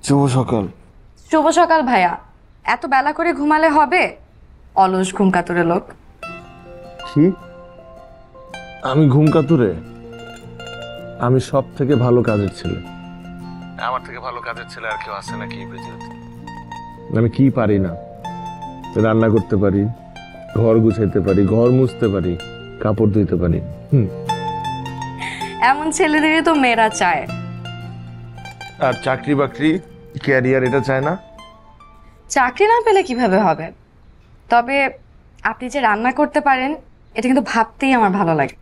শুভ সকাল। শুভ সকাল ভাইয়া। এত বেলা করে ঘুমালে হবে? অলস ঘুম কাতুরে লোক। কি? আমি ঘুম কাতুরে? আমি সব থেকে ভালো কাজের ছেলে। আমার থেকে ভালো কাজের ছেলে আর কেউ আছে নাকি এই পৃথিবীতে? আমি কি পারি না? রান্না করতে পারি, ঘর গুছাইতে পারি, ঘর মুছতে পারি, কাপড় ধুইতে পারি। এমন ছেলেদেরই তো মেয়েরা চায়। আর চাকরি বাকরি, ক্যারিয়ার এটা চায় না? চাকরি না পেলে কিভাবে হবে? তবে আপনি যে রান্না করতে পারেন এটা কিন্তু ভাবতেই আমার ভালো লাগে।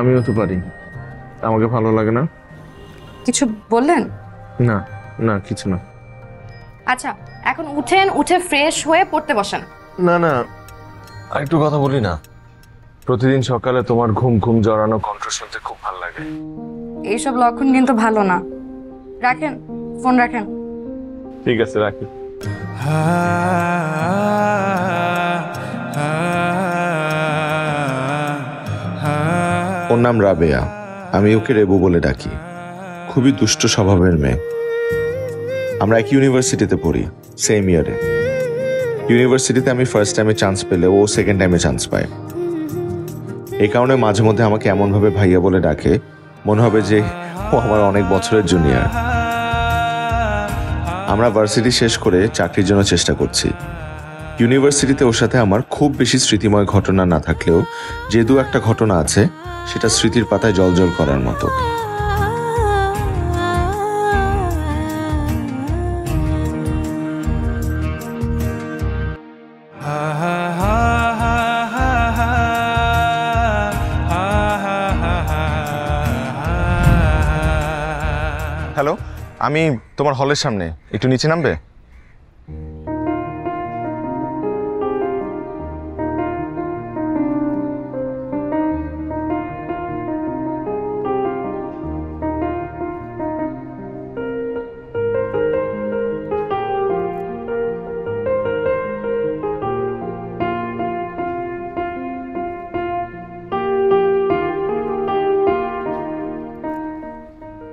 আমিও তো পারি, আমাকে ভালো লাগে না? কিছু বললেন? না না, কিছু না। আচ্ছা, এখন উঠেন, উঠে ফ্রেশ হয়ে পড়তে বসেন। না না, আরেকটু কথা বলি না? প্রতিদিন সকালে তোমার ঘুম ঘুম জড়ানো কণ্ঠ শুনতে খুব ভালো লাগে। এইসব লক্ষণ কিন্তু ভালো না। রাখেন, ফোন রাখেন। ঠিক আছে, রাখি। ওর নাম রাবেয়া, আমি ওকে রেবু বলে ডাকি। খুবই দুষ্ট স্বভাবের মেয়ে। আমরা এক ইউনিভার্সিটিতে পড়ি, সেম ইয়ারে। ইউনিভার্সিটিতে আমি ফার্স্ট টাইমে চান্স পেলে ও সেকেন্ড টাইমে চান্স পায়। এই কারণে মাঝে মধ্যে আমাকে এমনভাবে ভাইয়া বলে ডাকে, মনে হবে যে ও আমার অনেক বছরের জুনিয়র। আমরা ভার্সিটি শেষ করে চাকরির জন্য চেষ্টা করছি। ইউনিভার্সিটিতে ওর সাথে আমার খুব বেশি স্মৃতিময় ঘটনা না থাকলেও যে দু একটা ঘটনা আছে সেটা স্মৃতির পাতায় জ্বলজ্বল করার মতো। হ্যালো, আমি তোমার হলের সামনে, একটু নিচে নামবে?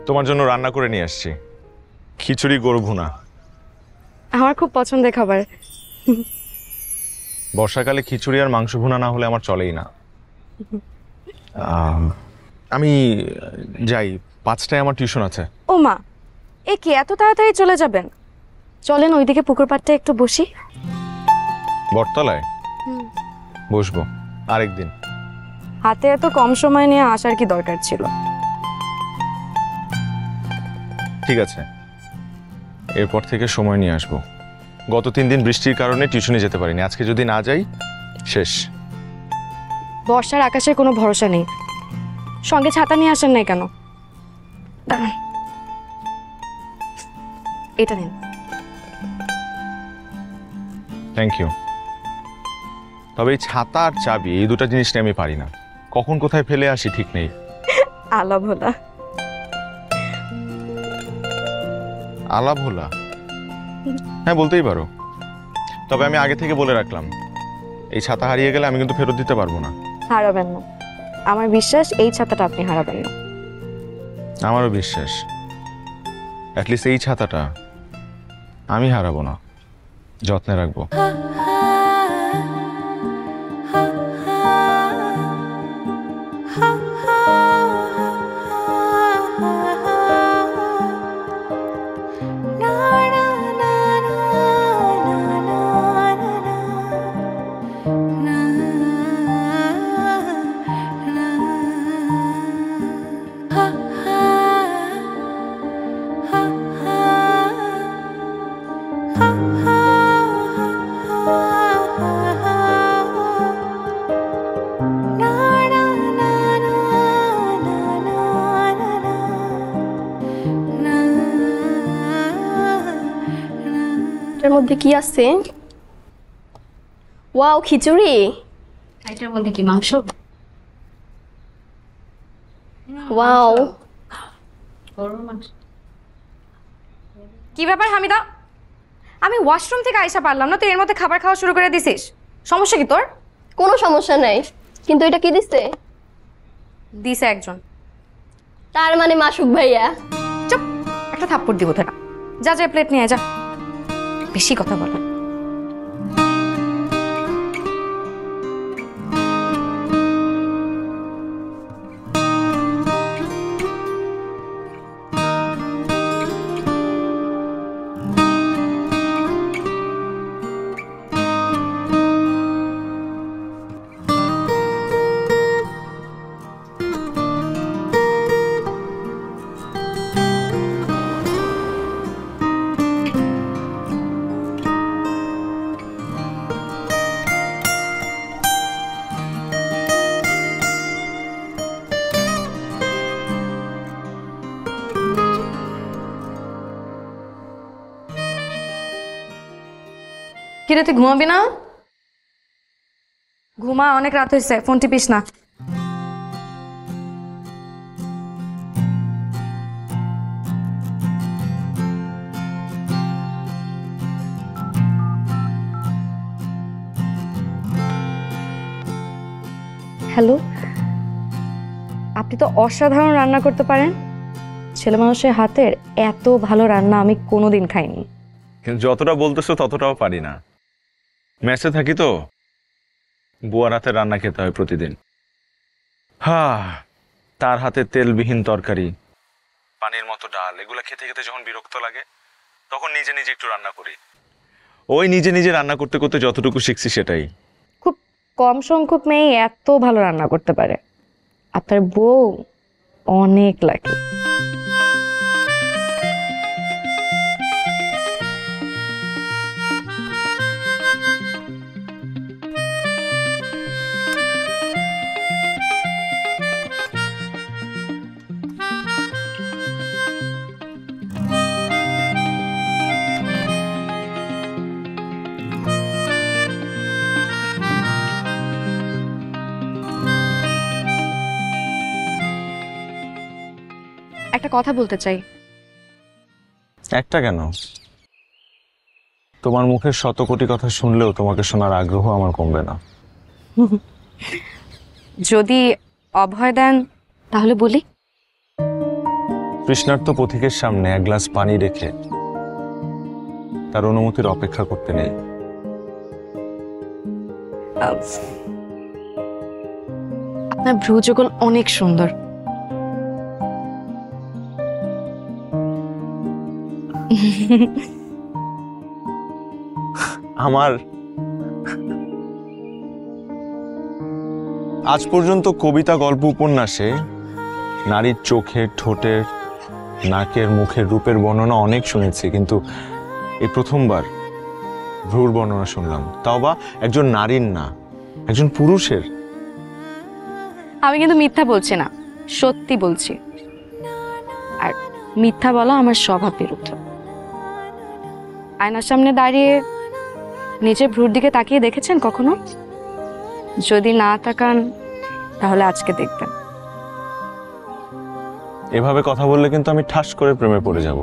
তোমার জন্য রান্না করে নিয়ে আসছি, খিচুড়ি গরু ভুনা। আমার খুব পছন্দের খাবার। বর্ষাকালে খিচুড়ি আর মাংস ভুনা না হলে আমার চলেই না। আমি যাই, 5টায় আমার টিউশন আছে। ও মা, এ কি এত তাড়াতাড়ি চলে যাবেন? চলেন ওইদিকে পুকুর পাড়টা একটু বসি। বটতলায় বসবো আরেকদিন। হাতে এত কম সময় নিয়ে আসার কি দরকার ছিল? ঠিক আছে, এরপর থেকে সময় নিয়ে আসবো। গত 3 দিন বৃষ্টির কারণে টিউশনে যেতে পারিনি, আজকে যদি না যাই শেষ। বর্ষার আকাশের কোনো ভরসা নেই, সঙ্গে ছাতা নিয়ে আসেন নাই কেন? দাঁড়ান, এটা নিন। Thank you. তবে এই ছাতা আর চাবি, এই দুটো জিনিস নিয়ে আমি পারি না, কখন কোথায় ফেলে আসি ঠিক নেই। আলা ভোলা। আলা ভোলা? হ্যাঁ, বলতেই পারো। তবে আমি আগে থেকে বলে রাখলাম, এই ছাতা হারিয়ে গেলে আমি কিন্তু ফেরত দিতে পারবো না। হারাবেন না, আমার বিশ্বাস এই ছাতাটা আপনি হারাবেন না। আমারও বিশ্বাস, অ্যাটলিস্ট এই ছাতাটা আমি হারাবো না, যত্নে রাখবো। এটার মধ্যে কি আছে? ওয়াও, খিচুড়ি। এটার মধ্যে কি মাংস? ওয়াও, গরুর মাংস। কি ব্যাপার হামিদা, আমি ওয়াশরুম থেকে আইসা পারলাম না, তুই এর মধ্যে খাবার খাওয়া শুরু করে দিছিস। সমস্যা কি তোর? কোনো সমস্যা নাই, কিন্তু এটা কি দিছে? দিছে একজন। তার মানে মাসুক ভাইয়া। চুপ, একটা থাপ্পড় দিব তোরা। যা যা প্লেট নিয়ে যা, বেশি কথা বলো। কিরে তুই ঘুমাবি না? ঘুমা, অনেক রাত হয়েছে, ফোন টিপিস না। হ্যালো, আপনি তো অসাধারণ রান্না করতে পারেন। ছেলে মানুষের হাতের এত ভালো রান্না আমি কোনোদিন খাইনি। কিন্তু যতটা বলতেছো ততটাও পারি না। মেসে থাকি তো, বুয়ার হাতে রান্না খেতে হয় প্রতিদিন। তার হাতে তেলবিহীন তরকারি, পানির মতো ডাল, এগুলা খেতে খেতে যখন বিরক্ত লাগে তখন নিজে নিজে একটু রান্না করি। ওই নিজে নিজে রান্না করতে করতে যতটুকু শিখছি সেটাই। খুব কম সংখ্যক মেয়ে এত ভালো রান্না করতে পারে। আপনার বউ অনেক লাকি। একটা কথা বলতে চাই। একটা কেন, তোমার মুখের শত কোটি কথা শুনলেও তোমাকে শোনার আগ্রহ আমার কমবে না। যদি অভয় দেন তাহলে বলি। তৃষ্ণার্ত পথিকের সামনে এক গ্লাস পানি রেখে তার অনুমতির অপেক্ষা করতে নেই। আপনার ভ্রুযুগল অনেক সুন্দর। আমার আজ পর্যন্ত কবিতা, গল্প, উপন্যাসে নারীর চোখের, ঠোঁটের, নাকের, মুখের রূপের বর্ণনা অনেক শুনেছি, কিন্তু এই প্রথমবার ভ্রুর বর্ণনা শুনলাম, তাও বা একজন নারীর না, একজন পুরুষের। আমি কিন্তু মিথ্যা বলছি না, সত্যি বলছি। আর মিথ্যা বলা আমার স্বভাব বিরুদ্ধ। আয়নার সামনে দাঁড়িয়ে নিজের ভ্রুর দিকে তাকিয়ে দেখেছেন কখনো? যদি না তাকান তাহলে আজকে দেখবেন। এভাবে কথা বললে কিন্তু আমি ঠাস করে প্রেমে পড়ে যাব।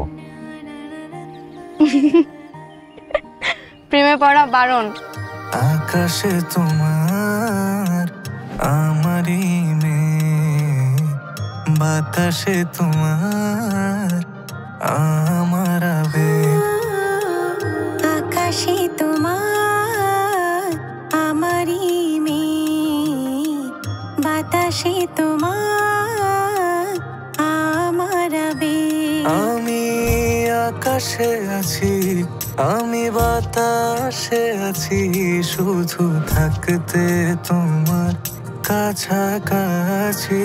প্রেমে পড়া বারণ। আকাশে তোমার আমারই মেয়ে, বাতাসে তোমার আমার আবেগ। আকাশে তোমার আমারই মেয়ে, বাতাসে তোমার আমার আবেগ। আমি আকাশে আছি, আমি বাতাসে আছি, শুধু থাকতে তোমার কাছাকাছি।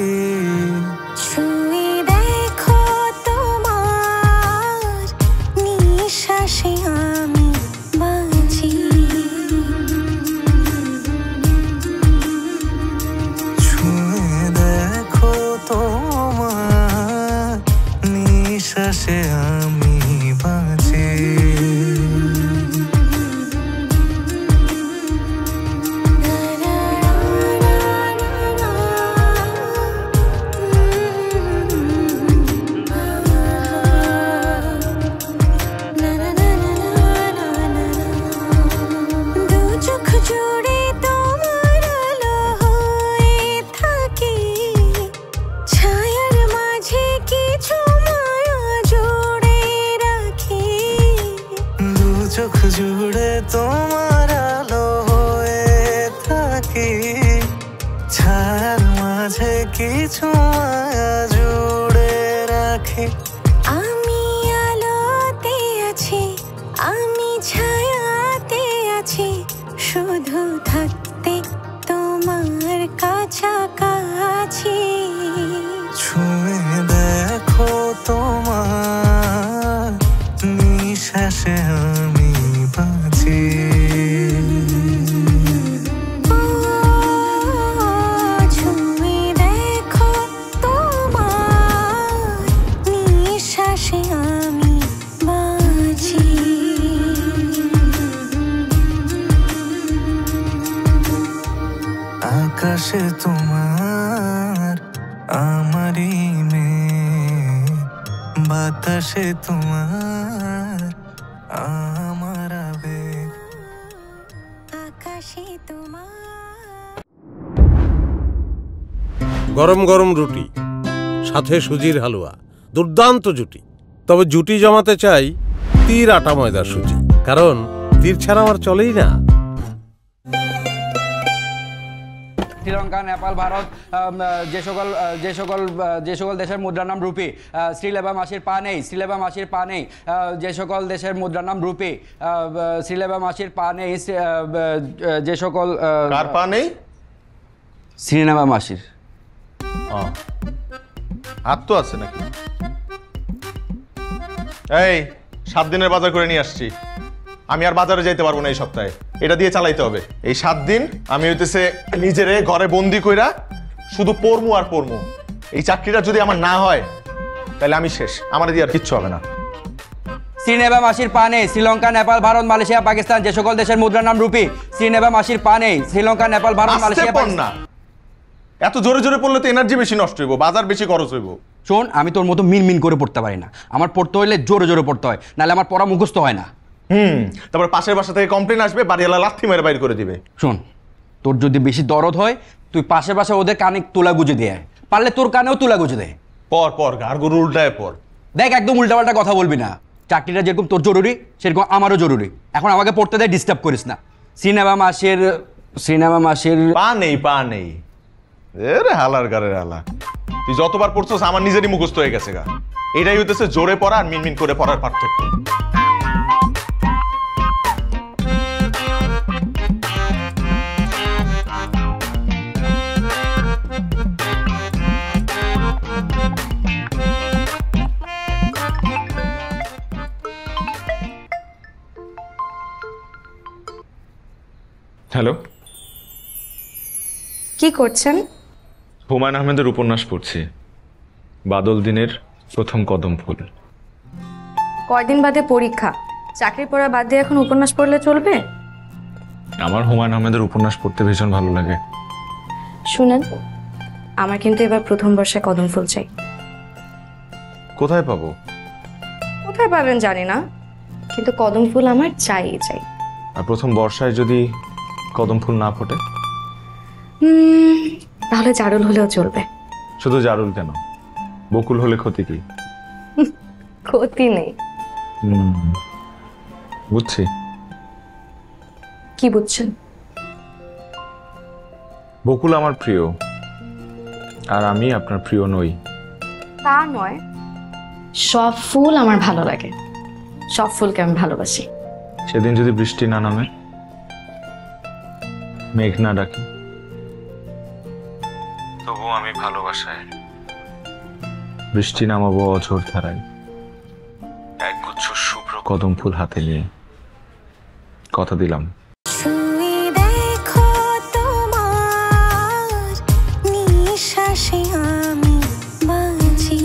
ছুঁয়ে দেখো তোমার নিঃশ্বাসে আমি বাঁচি। ছুঁয়ে দেখো তোমার নিঃশ্বাসে আমি বাঁচি। জুড়ে তোমার আলো হয়ে থাকি, ছায়ার মাঝে কিছু মায়া জুড়ে রাখি। আমি আলোতে আছি, আমি ছায়াতে আছি, শুধু থাকতে তোমার কাছাকাছি। ছুঁয়ে দেখো তোমার নিঃশ্বাসে আমি বাঁচি। ও, ছুঁয়ে দেখো তোমার নিঃশ্বাসে আমি বাঁচি। আকাশে তোমার আমারই মেয়ে, বাতাসে তোমার আমার আবেগ। আকাশে তোমার গরম গরম রুটি, সাথে সুজির হালুয়া, দুর্দান্ত জুটি। তবে জুটি জমাতে চাই তীর আটা ময়দার সুজি, কারণ তীর ছাড়া আমার চলেই না। শ্রীলঙ্কা, নেপাল, ভারত যে সকল দেশের মুদ্রার নাম রুপি। শ্রীলেবা মাসির পা নেই, শ্রীলেবা মাসির পা নেই। যে সকল দেশের মুদ্রার নাম রুপি। শ্রীলেবা মাসির পা নেই। যে সকল কার পা নেই? শ্রীলেবা মাসির। হাত তো আছে নাকি? এই 7 দিনের বাজার করে নিয়ে আসছি। আমি আর বাজারে যাইতে পারবো না এই সপ্তাহে, এটা দিয়ে চালাইতে হবে। এই 7 দিন আমি হইতেছে নিজেরে ঘরে বন্দি কইরা শুধু পড়মু আর পড়মু। এই চাকরিটা যদি আমার না হয় তাহলে আমি শেষ, আমার দিয়ে আর কিচ্ছু হবে না। শ্রীলেবা মাসির পা নেই। শ্রীলঙ্কা, নেপাল, ভারত, মালয়েশিয়া, পাকিস্তান যে সকল দেশের মুদ্রার নাম রুপি। শ্রীলেবা মাসির পা নেই। শ্রীলঙ্কা, নেপাল, ভারত, মালয়েশিয়া, না এত জোরে জোরে পড়লে তো এনার্জি বেশি নষ্ট হইব, বাজার বেশি খরচ হইব। শোন, আমি তোর মতো মিন করে পড়তে পারি না। আমার পড়তে হইলে জোরে জোরে পড়তে হয়, নাহলে আমার পড়া মুখস্থ হয় না। তারপর পাশের বাসা থেকে কমপ্লেন আসবে, বাড়িওয়ালা লাথি মেরে বাইর করে দিবে। শোন, তোর যদি বেশি দরদ হয় তুই পাশে পাশে ওদের কানে তুলা গুজে দিয়ে আয়। পারলে তোর কানেও তুলা গুজে দে। পর পর গারগরু উল্টায় পর। দেখ, একদম উল্টাপাল্টা কথা বলবি না। চাকরিটা যেরকম তোর জরুরি সেরকম আমারও জরুরি। এখন আমাকে পড়তে দেয়, ডিস্টার্ব করিস না। সিনেমা মাসের পা নেই, পা নেই। রে হালার গারের হালা, তুই যতবার পড়ছস আমার নিজেরই মুখস্থ হয়ে গেছে গা। এটাই হইতেছে জোরে পড়া আর মিনমিন করে পড়ার পার্থক্য। হ্যালো, কি করছেন? হুমায়ুন আহমেদের উপন্যাস পড়ছি, বাদল দিনের প্রথম কদম ফুল। কয়দিন বাদে পরীক্ষা, চাকরি পড়া বাদ দিয়ে এখন উপন্যাস পড়লে চলবে? আমার হুমায়ুন আহমেদের উপন্যাস পড়তে ভীষণ ভালো লাগে। শুনেন, আমার কিন্তু এবার প্রথম বর্ষে কদম ফুল চাই। কোথায় পাবো? কোথায় পাবেন জানি না, কিন্তু কদম ফুল আমার চাই চাই। আর প্রথম বর্ষায় যদি কদম ফুল না ফোটে? তাহলে জারুল হলেও চলবে। শুধু জারুল কেন, বকুল হলে ক্ষতি কি? ক্ষতি নেই। বুঝছি। কি বুঝছেন? বকুল আমার প্রিয়, আর আমি আপনার প্রিয় নই। তা নয়, সব ফুল আমার ভালো লাগে, সব ফুলকে আমি ভালোবাসি। সেদিন যদি বৃষ্টি না নামে, মেঘ না ডাকে, তবু আমি ভালোবাসায় বৃষ্টি নামাবো অঝোর ধারায়, একগুচ্ছ শুভ্র কদম ফুল হাতে নিয়ে। কথা দিলাম। ছুঁয়ে দেখো তোমার নিঃশ্বাসে আমি বাঁচি।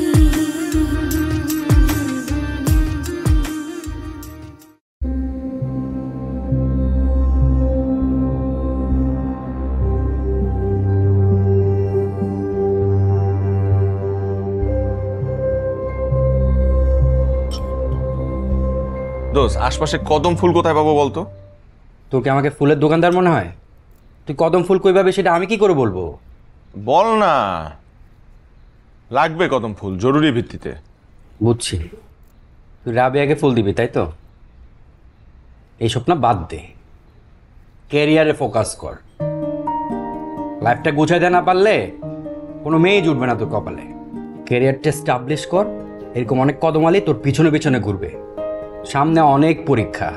দোস্ত, আশপাশে কদম ফুল কোথায় পাবো বলতো? তোর কি আমাকে ফুলের দোকানদার মনে হয়? তুই কদম ফুল কই পাবে সেটা আমি কি করে বলবো? বল না। লাগবে কদম ফুল, জরুরি ভিত্তিতে। বুঝছি, তুই রাবেয়াকে ফুল দিবি তাই তো? এইসব না বাদ দে, ক্যারিয়ারে ফোকাস কর। লাইফটা গুছাইতে না পারলে কোনো মেয়ে জুটবে না তোর কপালে। ক্যারিয়ারটা এস্টাবলিশ কর, এরকম অনেক কদমালি তোর পিছনে পিছনে ঘুরবে। সামনে অনেক পরীক্ষা,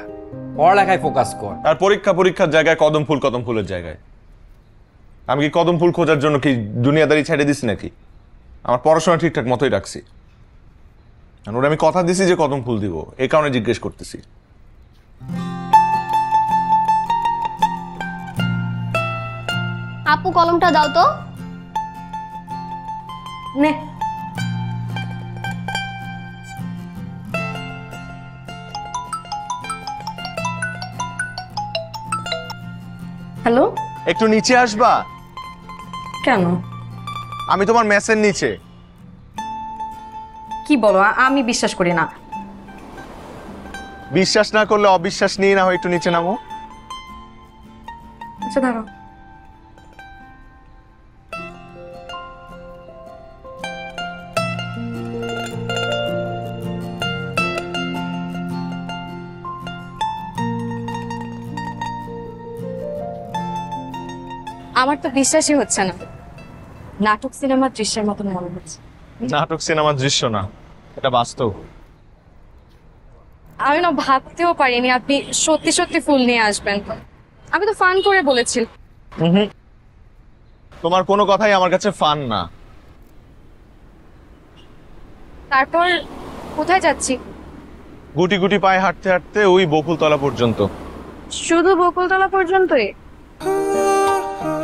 পড়ালেখায় ফোকাস কর। আর পরীক্ষার জায়গায় কদম ফুলের জায়গায়। আমি কি কদম ফুল খোঁজার জন্য কি দুনিয়াদারি ছেড়ে দিছি নাকি? আমার পড়াশোনা ঠিকঠাক মতোই রাখছি। আর ওরা আমি কথা দিছি যে কদম ফুল দিব, এই কারণে জিজ্ঞেস করতেছি। আপু কলমটা দাও তো। নে হ্যালো, একটু নিচে আসবা? কেন? আমি তোমার মেসের নিচে। কি বলো? আমি বিশ্বাস করি না। বিশ্বাস না করলে অবিশ্বাস নিয়ে না হয় একটু নিচে নামো। আচ্ছা দাঁড়াও। আমার তো বিশ্বাসই হচ্ছে না, নাটক সিনেমার দৃশ্যের মতন মনে হচ্ছে। নাটক সিনেমার দৃশ্য না, এটা বাস্তব। আমি না ভাবতেও পারিনি আপনি সত্যি সত্যি ফুল নিয়ে আসবেন। আমি তো ফান করে বলেছি। তোমার কোনো কথাই আমার কাছে ফান না। তারপর কোথায় যাচ্ছি? গুটি গুটি পায়ে হাঁটতে হাঁটতে ওই বকুলতলা পর্যন্ত। শুধু বকুলতলা পর্যন্তই?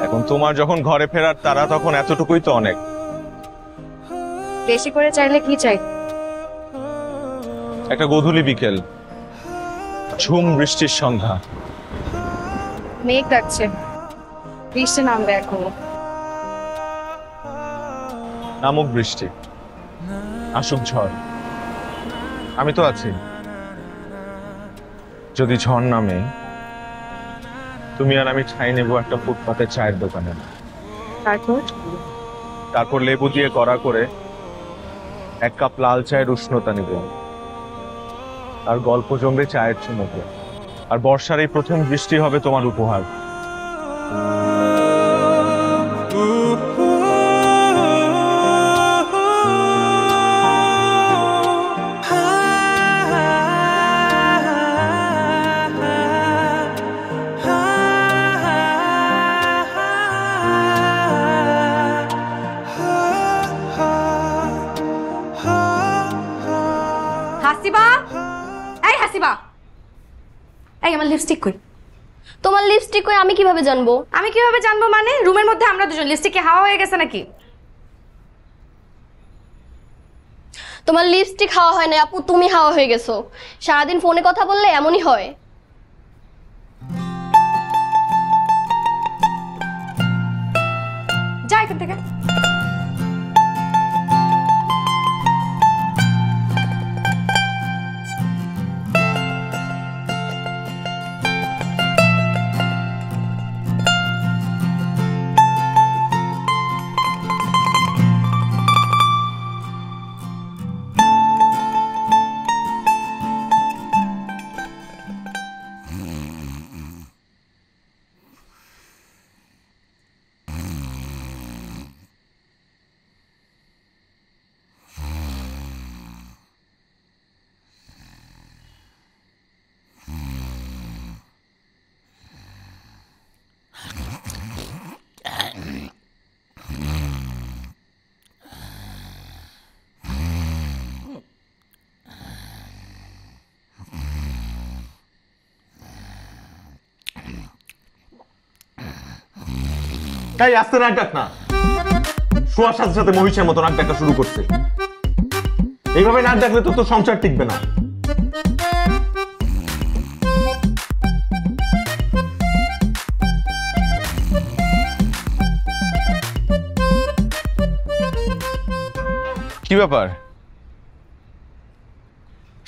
এখন তোমার যখন ঘরে ফেরার তারা, তখন এতটুকুই তো অনেক। বেশি করে চাইলে কি চাই? একটা গোধূলি বিকেল, ঝুম বৃষ্টির সন্ধ্যা। মেঘ ডাকছে, বৃষ্টি নামবে এখনো। নামুক বৃষ্টি, আসুক ঝড়, আমি তো আছি। যদি ঝড় নামে, তুমি আর আমি ঠাঁই নেবো একটা ফুটপাতের চায়ের দোকানে। তারপর লেবু দিয়ে কড়া করে এক কাপ লাল চায়ের উষ্ণতা নিব, আর গল্প জমবে চায়ের চুমুকে। আর বর্ষার এই প্রথম বৃষ্টি হবে তোমার উপহার। হাসিবা, এই হাসিবা, এই আমার লিপস্টিক কই? তোমার লিপস্টিক কই আমি কিভাবে জানবো? আমি কিভাবে জানবো মানে? রুমের মধ্যে আমরা দুজন, লিপস্টিকে হাওয়া হয়ে গেছে নাকি? তোমার লিপস্টিক হাওয়া হয় না আপু, তুমি হাওয়া হয়ে গেছো। সারাদিন ফোনে কথা বললে এমনই হয়। যা এখান থেকে। তাই আস্তে নাক ডাক না, শোয়ার সাথে সাথে মহিষের মতো নাক ডাকা শুরু করছে। এইভাবে নাক ডাকলে তো তোর সংসার টিকবে না। কি ব্যাপার?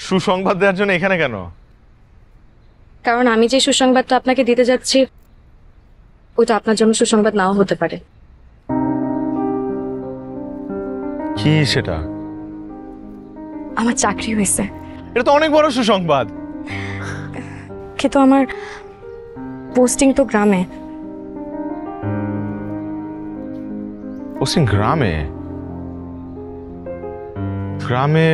সুসংবাদ দেওয়ার জন্য এখানে কেন? কারণ আমি যে সুসংবাদটা আপনাকে দিতে যাচ্ছি ওটা আপনার জন্য সুসংবাদ নাও হতে পারে। কি সেটা? আমার চাকরি হয়েছে। এটা তো অনেক বড় সুসংবাদ। কিন্তু আমার পোস্টিং তো গ্রামে। পোস্টিং গ্রামে? গ্রামে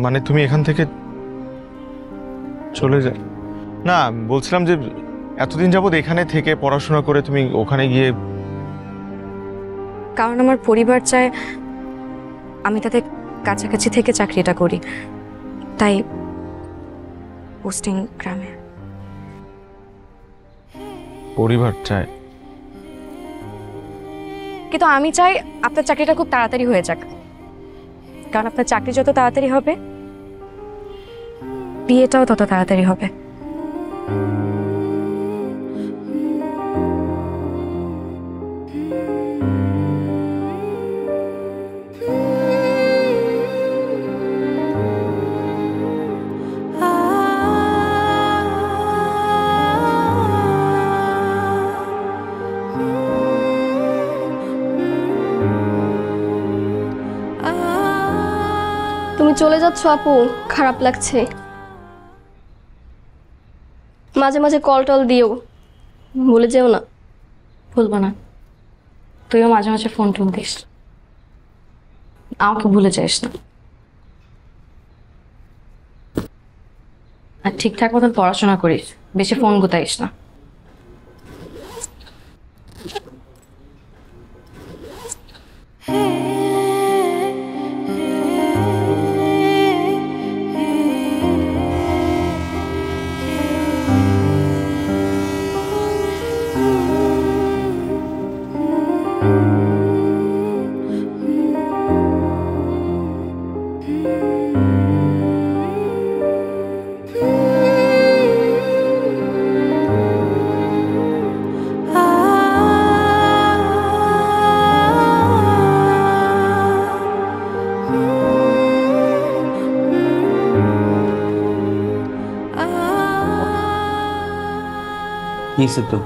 মানে তুমি এখান থেকে চলে যা? না, বলছিলাম যে এতদিন যাবত এখানে থেকে পড়াশোনা করে তুমি ওখানে গিয়ে। কারণ আমার পরিবার চায় আমি তাদের কাছাকাছি থেকে চাকরিটা করি, তাই পোস্টিং গ্রামে। পরিবার চায়? কিন্তু আমি চাই আপনার চাকরিটা খুব তাড়াতাড়ি হয়ে যাক, কারণ আপনার চাকরি যত তাড়াতাড়ি হবে বিয়েটাও তত তাড়াতাড়ি হবে। তুমি চলে যাচ্ছ আপু, খারাপ লাগছে। মাঝে মাঝে কল টল দিও, ভুলে যেও না। ভুলবো না, তুইও মাঝে মাঝে ফোন টোন দিস, আমাকে ভুলে যাস না। আর ঠিকঠাক মতন পড়াশোনা করিস, বেশি ফোন গুতাইস না। নিশ্চে তো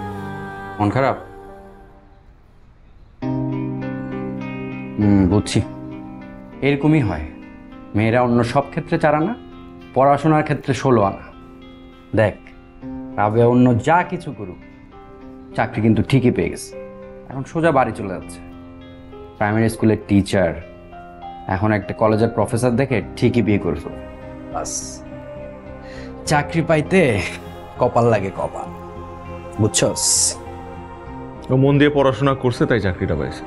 মন খারাপ? বুঝছি, এরকমই হয়। মেয়েরা অন্য সব ক্ষেত্রে 4 আনা, পড়াশোনার ক্ষেত্রে 16 আনা। দেখ, রাবেয়া অন্য যা কিছু করুক, চাকরি কিন্তু ঠিকই পেয়ে গেছে। এখন সোজা বাড়ি চলে যাচ্ছে। প্রাইমারি স্কুলের টিচার, এখন একটা কলেজের প্রফেসর দেখে ঠিকই বিয়ে করে ফেলবে। বাস, চাকরি পাইতে কপাল লাগে, কপাল, বুঝছস? ও মন দিয়ে পড়াশোনা করছে তাই চাকরিটা পাইছে।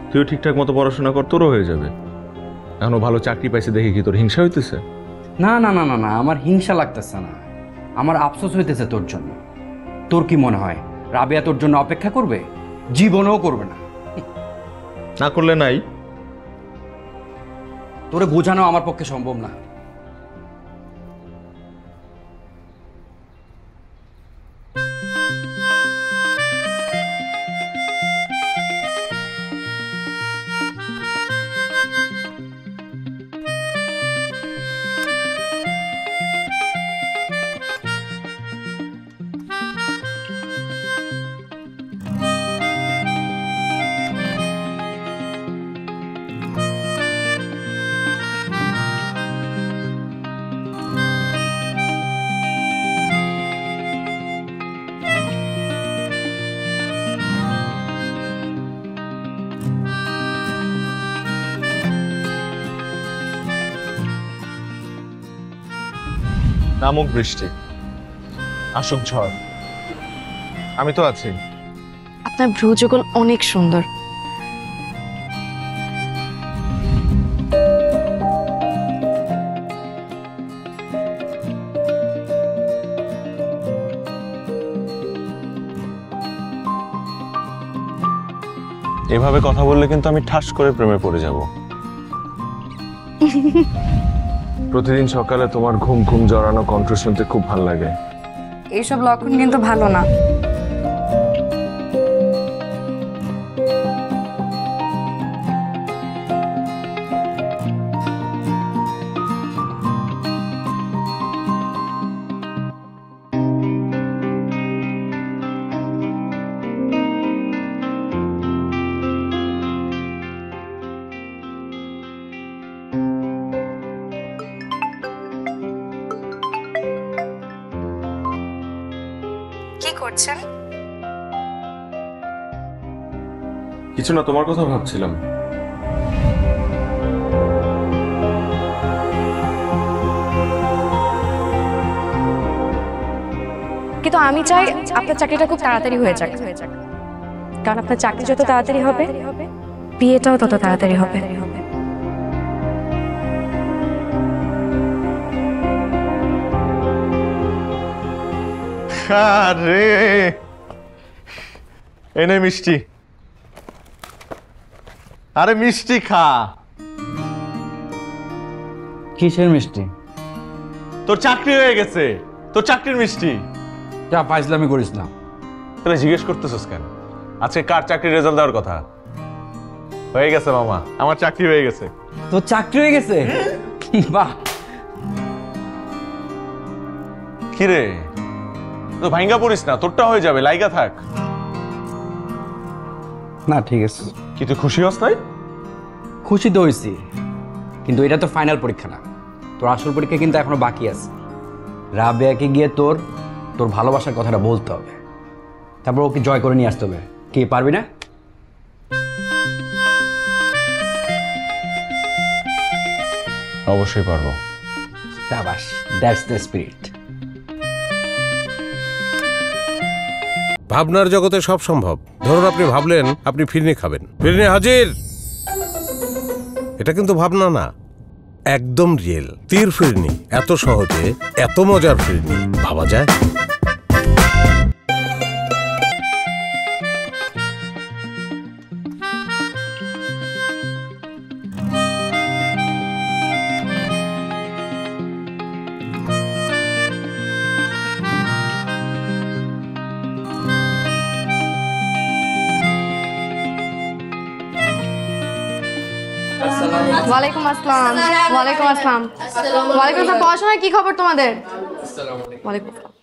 তুইও ঠিকঠাক মতো পড়াশোনা কর, তোরও হয়ে যাবে। এখনো ভালো চাকরি পাইছে দেখে কি তোর হিংসা হইতেছে? না না না না না, আমার হিংসা লাগতেছে না, আমার আফসোস হইতেছে তোর জন্য। তোর কি মনে হয় রাবেয়া তোর জন্য অপেক্ষা করবে? জীবনেও করবে না। না করলে নাই। তোরে বোঝানো আমার পক্ষে সম্ভব না। নামুক বৃষ্টি, আসুক ঝড়, আমি তো আছি। আপনার ভ্রুযুগল অনেক সুন্দর। এভাবে কথা বললে কিন্তু আমি ঠাস করে প্রেমে পড়ে যাব। প্রতিদিন সকালে তোমার ঘুম ঘুম জড়ানো কণ্ঠ শুনতে খুব ভালো লাগে। এইসব লক্ষণ কিন্তু ভালো না। করছেন? কিছু না, তোমার কথা ভাবছিলাম। কিন্তু আমি চাই আপনার চাকরিটা খুব তাড়াতাড়ি হয়ে যাক, কারণ আপনার চাকরি যত তাড়াতাড়ি হবে বিয়েটাও তত তাড়াতাড়ি হবে। আরে এনে মিষ্টি, আরে মিষ্টি খা। কিসের মিষ্টি? তোর চাকরি হয়ে গেছে, তোর চাকরির মিষ্টি। যা ফাইজলামি করিস না। তাহলে জিজ্ঞেস করতেছিস কেন? আজকে কার চাকরির রেজাল্ট দেওয়ার কথা? হয়ে গেছে মামা, আমার চাকরি হয়ে গেছে। তোর চাকরি হয়ে গেছে? বাহ। কিরে তো ভাঙ্গা পড়িস না, তোরটা হয়ে যাবে, লাইগা থাক। না ঠিক আছে। কি তুই খুশি হস নাই? খুশি তো হয়েছি, কিন্তু এটা তো ফাইনাল পরীক্ষা না, তোর আসল পরীক্ষা কিন্তু এখনো বাকি আছে। রাবেয়াকে গিয়ে তোর ভালোবাসার কথাটা বলতে হবে, তারপর ওকে জয় করে নিয়ে আসতে হবে। কি পারবি না? অবশ্যই পারবো। শাবাশ, দ্যাটস দ্য স্পিরিট। ভাবনার জগতে সব সম্ভব। ধরুন আপনি ভাবলেন আপনি ফিরনি খাবেন, ফিরনি হাজির। এটা কিন্তু ভাবনা না, একদম রিয়েল। তীর ফিরনি, এত সহজে এত মজার ফিরনি ভাবা যায়? ওয়ালাইকুম আসসালাম। ওয়ালাইকুম আসসালাম। ওয়ালাইকুম আসসালাম। পড়াশোনার কি খবর তোমাদের? ওয়ালাইকুম আসসালাম।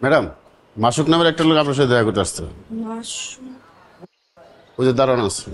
ম্যাডাম, মাসুক নামের একটা লোক আপনার সাথে দেখা করতে আসছে। ওই যে দাঁড়ানো আছে।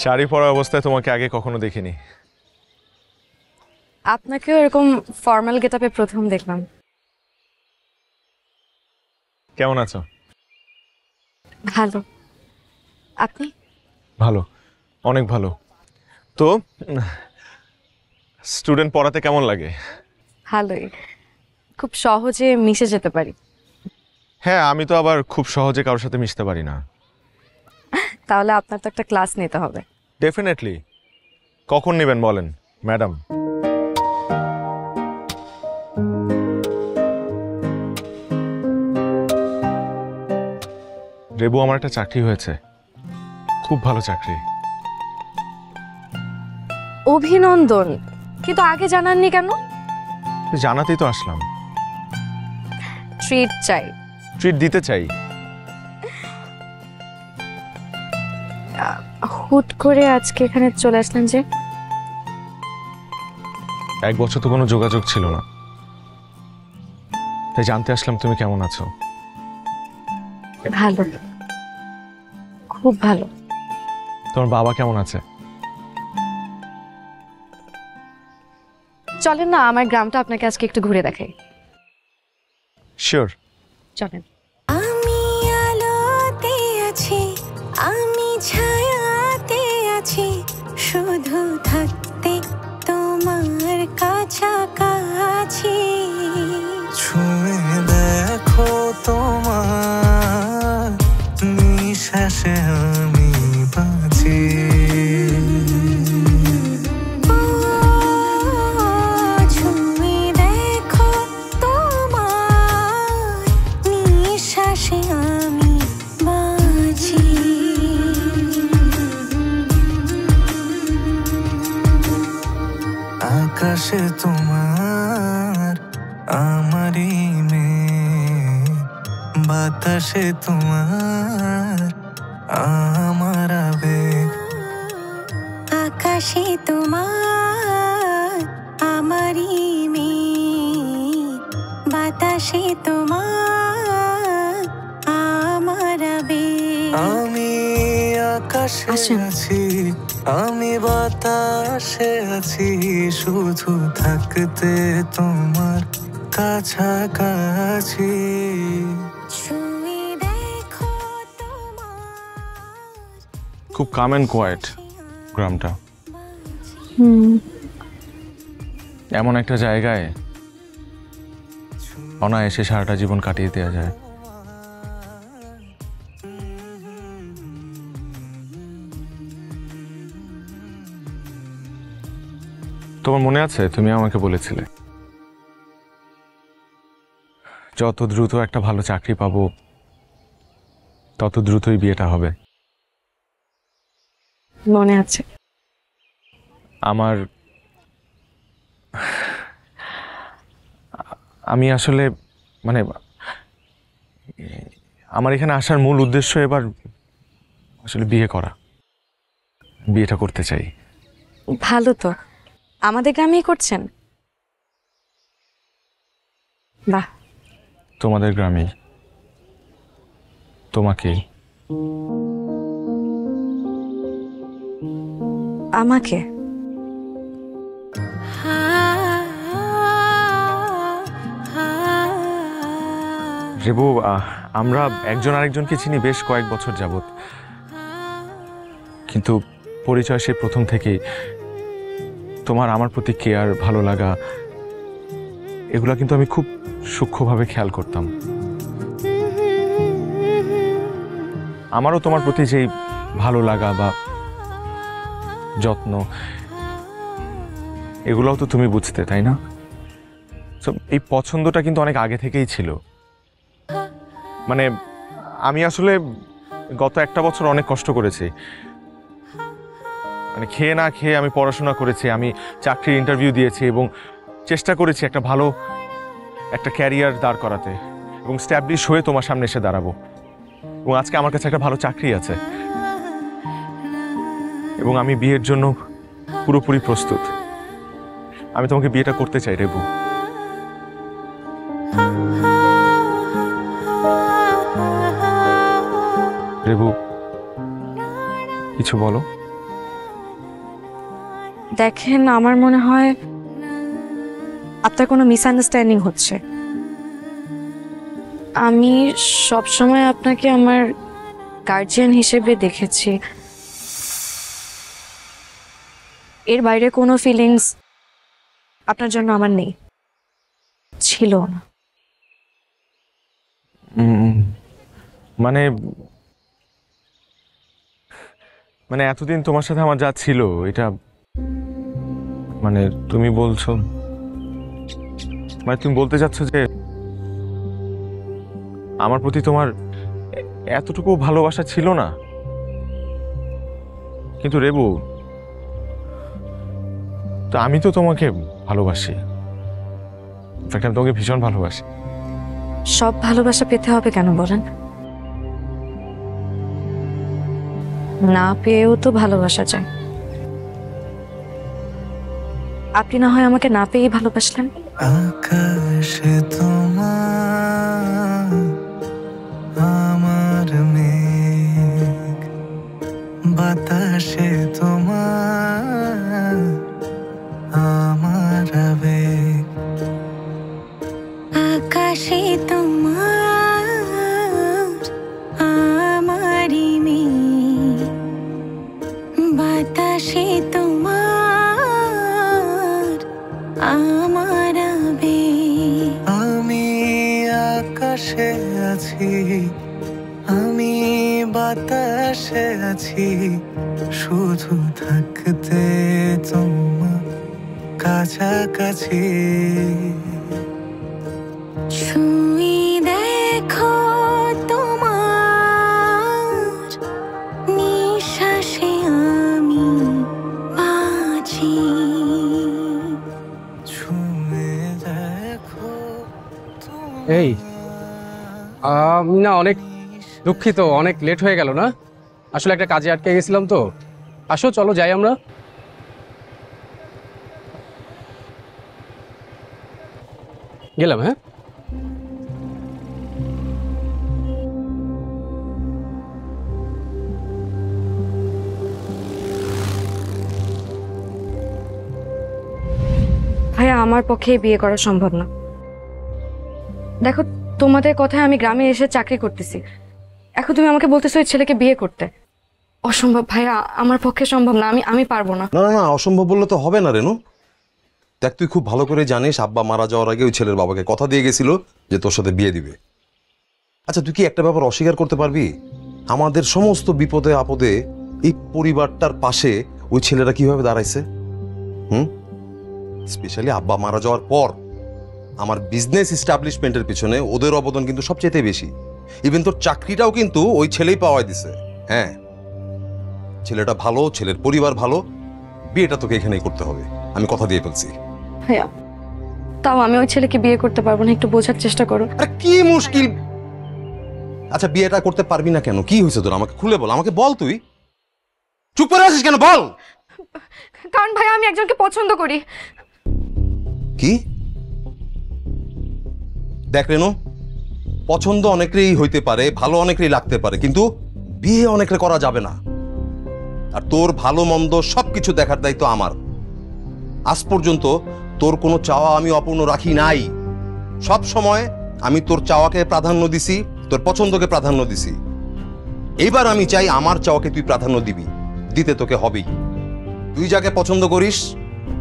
শাড়ি পরা অবস্থায় তোমাকে আগে কখনো দেখিনি। আপনাকেও এরকম ফর্মাল গেটআপে প্রথম দেখলাম। কেমন আছো? ভালো। আপনি? ভালো, অনেক ভালো। তো স্টুডেন্ট পড়াতে কেমন লাগে? ভালোই, খুব সহজে মিশে যেতে পারি। হ্যাঁ, আমি তো আবার খুব সহজে কারোর সাথে মিশতে পারি না। তাহলে আপনার তো একটা ক্লাস নিতে হবে। ডেফিনেটলি। কখন নেবেন বলেন ম্যাডাম? রেবু, আমার একটা চাকরি হয়েছে, খুব ভালো চাকরি। অভিনন্দন, কিন্তু আগে জানাননি কেন? জানাতেই তো আসলাম। ট্রিট চাই। ট্রিট দিতে চাই। হুট করে আজকে এখানে চলে আসলেন যে? 1 বছর তো কোনো যোগাযোগ ছিল না, তাই জানতে আসলাম তুমি কেমন আছো। ভালো, খুব ভালো। তোমার বাবা কেমন আছে? চলেন না, আমার গ্রামটা আপনাকে আজকে একটু ঘুরে দেখাই। শিওর, চলেন। আমি আলোতে আছি, আমি ছায়াতে আছি, শুধু থাকতে তোমার কাছাকাছি। ছুঁয়ে দেখো তোমার নিঃশ্বাসে আমি বাঁচি। ছুঁয়ে দেখো তোমার আকাশে তোমার আমারই মেঘ, বাতাসে তোমার আমার আবেগ। আকাশে তোমার আমারই মেঘ, বাতাসে তোমার আমার আবেগ। আমি আকাশে আছি, আমি বাতাসে আছি, শুধু থাকতে তোমার কাছাকাছি। ছুঁয়ে দেখো খুব কাম অ্যান্ড কোয়াইট গ্রামটা। এমন একটা জায়গায় অনায়াসে সারাটা জীবন কাটিয়ে দেওয়া যায়। তোমার মনে আছে তুমি আমাকে বলেছিলে যত দ্রুত একটা ভালো চাকরি পাবো তত দ্রুতই বিয়েটা হবে। মনে আছে। আমি আসলে মানে আমার এখানে আসার মূল উদ্দেশ্য এবার আসলে বিয়ে করা, বিয়েটা করতে চাই। ভালো তো, আমাদের গ্রামেই করছেন? বাহ। তোমাদের গ্রামেই, তোমাকে। আমাকে? রেবু, আমরা একজন আরেকজনকে চিনি বেশ কয়েক বছর যাবত, কিন্তু পরিচয় সে প্রথম থেকেই। তোমার আমার প্রতি কেয়ার, ভালো লাগা, এগুলা কিন্তু আমি খুব সূক্ষ্মভাবে খেয়াল করতাম। আমারও তোমার প্রতি যেই ভালো লাগা বা যত্ন, এগুলোও তো তুমি বুঝতে, তাই না? এই পছন্দটা কিন্তু অনেক আগে থেকেই ছিল। মানে আমি আসলে গত একটা বছর অনেক কষ্ট করেছি, মানে খেয়ে না খেয়ে আমি পড়াশোনা করেছি, আমি চাকরির ইন্টারভিউ দিয়েছি এবং চেষ্টা করেছি একটা ভালো একটা ক্যারিয়ার দাঁড় করাতে এবং স্ট্যাবলিশ হয়ে তোমার সামনে এসে দাঁড়াবো। এবং আজকে আমার কাছে একটা ভালো চাকরি আছে এবং আমি বিয়ের জন্য পুরোপুরি প্রস্তুত। আমি তোমাকে বিয়েটা করতে চাই রেবু। রেবু, কিছু বলো। দেখেন, আমার মনে হয় আপনার কোনো মিসআন্ডারস্ট্যান্ডিং হচ্ছে। আমি সবসময় আপনাকে আমার গার্জিয়ান হিসেবে দেখেছি, এর বাইরে কোনো ফিলিংস আপনার জন্য আমার নেই, ছিল না। মানে মানে এতদিন তোমার সাথে আমার যা ছিল, এটা মানে তুমি বলছো, মানে তুমি বলতে চাচ্ছ যে আমার প্রতি তোমার এতটুকু ভালোবাসা ছিল না? কিন্তু রেবু, তো আমি তো তোমাকে ভালোবাসি, আমি তোমাকে ভীষণ ভালোবাসি। সব ভালোবাসা পেতে হবে কেন বলেন? না পেয়েও তো ভালোবাসা যায়। আপনি না হয় আমাকে না পেয়েই ভালোবাসলেন। আকাশে তোমার আমার মেঘ, বাতাসে তোমার আমার আবেগ। আকাশে তোমার আমারই মেঘ, বাতাসে তোমার আমার আবেগ। আমি আকাশে আছি, আমি বাতাসে আছি, শুধু থাকতে তোমার কাছাকাছি। ছুঁয়ে দেখো তোমার নিঃশ্বাসে আমি বাঁচি। এই আমি না অনেক দুঃখিত, অনেক লেট হয়ে গেল না, আসলে একটা কাজে আটকে গেছিলাম তো। আসো চলো যাই আমরা। গেলাম। হ্যাঁ ভাইয়া আমার পক্ষে বিয়ে করা সম্ভব না। দেখো তোমাদের কথায় আমি গ্রামে এসে চাকরি করতেছি, এখন তুমি আমাকে বলতেছো এই ছেলেকে বিয়ে করতে। অসম্ভব ভাইয়া, আমার পক্ষে সম্ভব না, আমি পারবো না। না না না, অসম্ভব বললে তো হবে না রেনু। দেখ তুই খুব ভালো করে জানিস আব্বা মারা যাওয়ার আগে ওই ছেলের বাবাকে কথা দিয়ে গেছিল যে তোর সাথে বিয়ে দিবে। আচ্ছা তুই কি একটা ব্যাপার অস্বীকার করতে পারবি? আমাদের সমস্ত বিপদে আপদে এই পরিবারটার পাশে ওই ছেলেরা কিভাবে দাঁড়াইছে। স্পেশালি আব্বা মারা যাওয়ার পর আমার বিজনেস এস্টাবলিশমেন্টের পিছনে ওদের অবদান কিন্তু সবচেয়ে বেশি। ইভেন তোর চাকরিটাও কিন্তু ওই ছেলেই পাওয়াই দিছে। হ্যাঁ ছেলেটা ভালো, ছেলের পরিবার ভালো, বিয়েটা তোকে এখানেই করতে হবে, আমি কথা দিয়ে ফেলছি। ভাইয়া তাও আমি ওই ছেলেকে বিয়ে করতে পারবো না, একটু বোঝার চেষ্টা করো। আরে কি মুশকিল। আচ্ছা বিয়েটা করতে পারবি না কেন? কি হয়েছে তোর? আমাকে খুলে বল, আমাকে বল। তুই চুপ করে আছিস কেন? বল। কারণ ভাইয়া আমি একজনকে পছন্দ করি। কি? দেখ রেনু, পছন্দ অনেকেরই হইতে পারে, ভালো অনেকেরই লাগতে পারে, কিন্তু বিয়ে অনেকের করা যাবে না। আর তোর ভালো মন্দ সবকিছু দেখার দায়িত্ব আমার। আজ পর্যন্ত তোর কোনো চাওয়া আমি অপূর্ণ রাখি নাই। সব সময় আমি তোর চাওয়াকে প্রাধান্য দিছি, তোর পছন্দকে প্রাধান্য দিছি। এইবার আমি চাই আমার চাওয়াকে তুই প্রাধান্য দিবি, দিতে তোকে হবেই। তুই যাকে পছন্দ করিস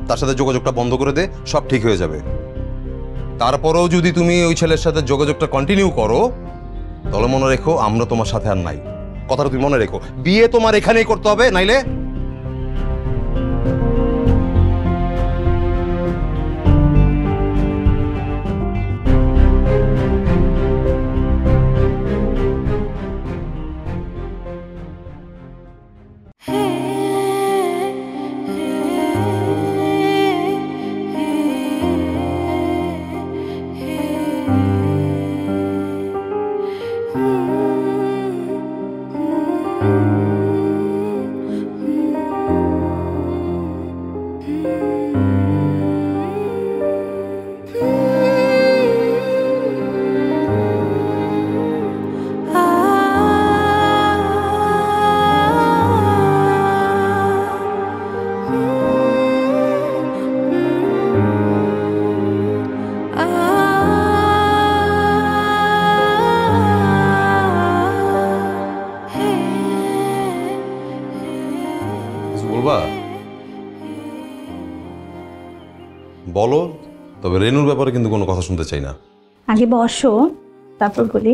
তার সাথে যোগাযোগটা বন্ধ করে দে, সব ঠিক হয়ে যাবে। তারপরেও যদি তুমি ওই ছেলের সাথে যোগাযোগটা কন্টিনিউ করো তাহলে মনে রেখো আমরা তোমার সাথে আর নাই। কথাটা তুমি মনে রেখো, বিয়ে তোমার এখানেই করতে হবে, নাইলে বলো। তবে রেনুর ব্যাপারে কিন্তু কোনো কথা শুনতে চাই না। আগে বসো তারপর বলি।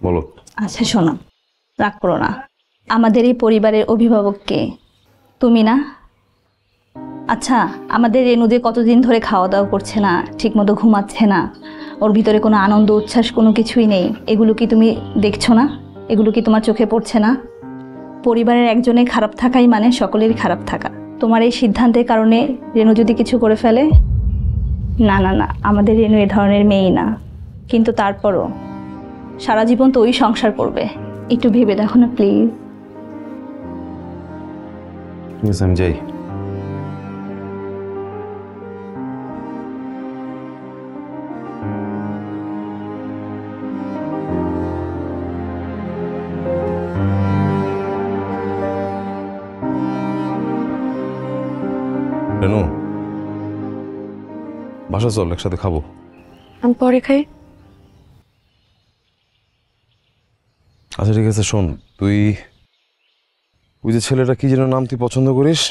বলো। আচ্ছা শোনো, রাগ করো না। আমাদের এই পরিবারের অভিভাবক কে? তুমি না? আচ্ছা আমাদের রেনু যে কতদিন ধরে খাওয়া দাওয়া করছে না, ঠিকমতো ঘুমাচ্ছে না, ওর ভিতরে কোনো আনন্দ উচ্ছ্বাস কোনো কিছুই নেই, এগুলো কি তুমি দেখছো না? এগুলো কি তোমার চোখে পড়ছে না? পরিবারের একজনে খারাপ থাকাই মানে সকলেরই খারাপ থাকা। তোমার এই সিদ্ধান্তের কারণে রেনু যদি কিছু করে ফেলে? না না না, আমাদের রেনু এ ধরনের মেয়েই না, কিন্তু তারপরও সারা জীবন তো ওই সংসার করবে। একটু ভেবে দেখো না প্লিজ। আমি যাই। রেনু বাসা চল, একসাথে খাবো। আমি পরে খাই। আচ্ছা ঠিক আছে, শোন তুই ওই যে ছেলেটা কি যেন নাম তুই পছন্দ করিস,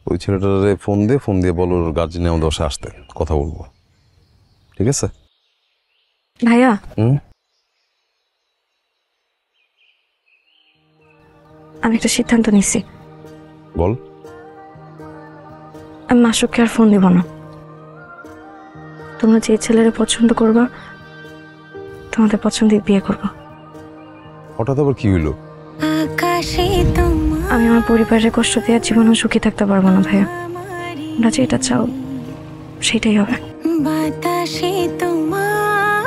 ওই ছেলেটারে ফোন দিয়ে বল ওর গার্জেনে আমাদের বাসায় আসতে, কথা বলবো। ঠিক আছে ভাইয়া? আমি একটা সিদ্ধান্ত নিছি। বল। আমি মাসুককে আর ফোন দিব না। তোমরা যে ছেলেরা পছন্দ করবা তোমাদের পছন্দে বিয়ে করবো। হঠাৎ আবার কি হইলো? আমি আমার পরিবারের কষ্ট দিয়ে জীবনে সুখী থাকতে পারবো না ভাইয়া। তোমরা যেটা চাও সেটাই হবে। বাতাসে তোমার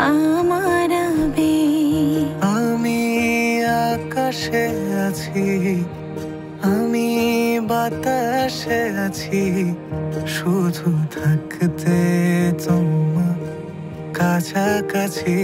আমার আবেগ। আমি আকাশে আছি, আমি বাতাসে আছি, শুধু থাকতে তোমার কাছাকাছি।